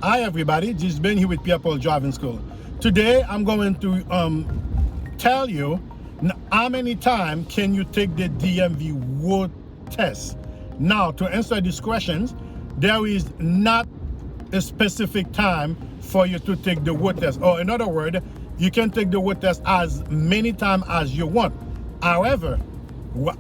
Hi everybody, this is Ben here with Pierre Driving School. Today I'm going to tell you how many times can you take the DMV road test. Now, to answer these questions, there is not a specific time for you to take the road test, or in other words, you can take the road test as many times as you want. However,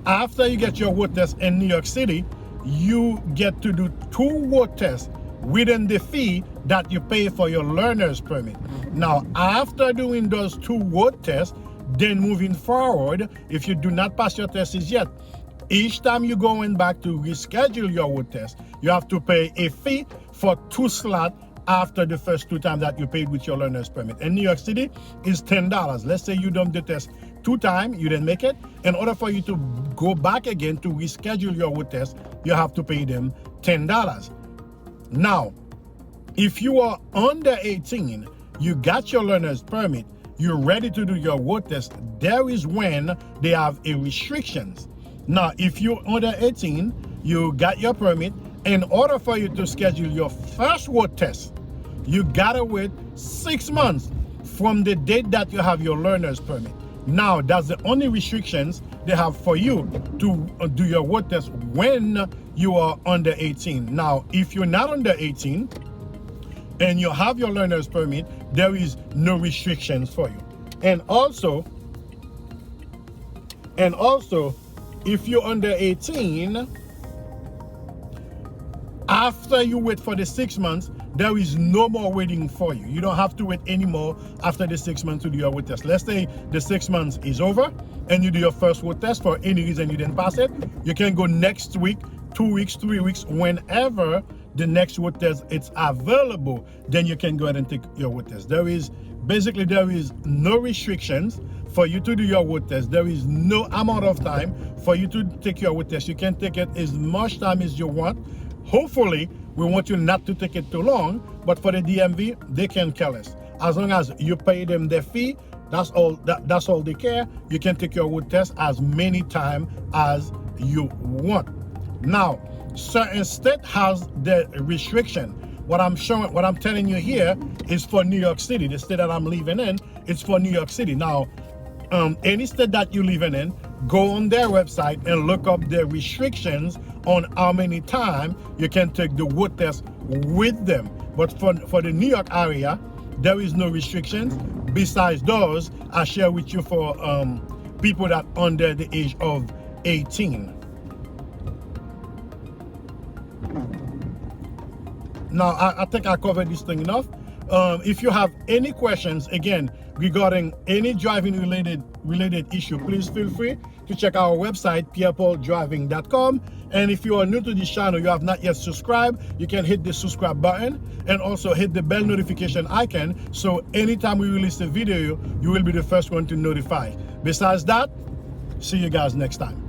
after you get your road test in New York City, you get to do 2 road tests within the fee that you pay for your learner's permit. Now, after doing those 2 road tests, then moving forward, if you do not pass your tests yet, each time you're going back to reschedule your road test, you have to pay a fee for 2 slots after the first 2 times that you paid with your learner's permit. In New York City, is $10. Let's say you done the test 2 times, you didn't make it. In order for you to go back again to reschedule your road test, you have to pay them $10. Now, if you are under 18, you got your learner's permit, you're ready to do your road test, there is when they have a restrictions. Now, if you're under 18, you got your permit, in order for you to schedule your first road test, you gotta wait 6 months from the date that you have your learner's permit. Now, that's the only restrictions they have for you to do your road test when you are under 18. Now, if you're not under 18 and you have your learner's permit, there is no restrictions for you. And also, if you're under 18, after you wait for the 6 months, there is no more waiting for you. You don't have to wait anymore after the 6 months to do your road test. Let's say the 6 months is over and you do your first road test. For any reason you didn't pass it, you can go next week, 2 weeks, 3 weeks, whenever the next road test it's available, then you can go ahead and take your road test. There is no restrictions for you to do your road test. There is no amount of time for you to take your road test. You can take it as much time as you want. Hopefully, we want you not to take it too long, but for the DMV, they can care less. As long as you pay them their fee, that's all they care. You can take your road test as many times as you want. Now, certain state has the restriction. What I'm telling you here is for New York City. The state that I'm living in, it's for New York City. Now, any state that you're living in, go on their website and look up the restrictions on how many times you can take the road test with them. But for the New York area, there is no restrictions besides those I share with you for people that under the age of 18. Now, I think I covered this thing enough. If you have any questions, again, regarding any driving related issue, please feel free to check our website, pierrepaul.driving.com. And if you are new to this channel, you have not yet subscribed, you can hit the subscribe button and also hit the bell notification icon, so anytime we release a video, you will be the first one to notify. Besides that, see you guys next time.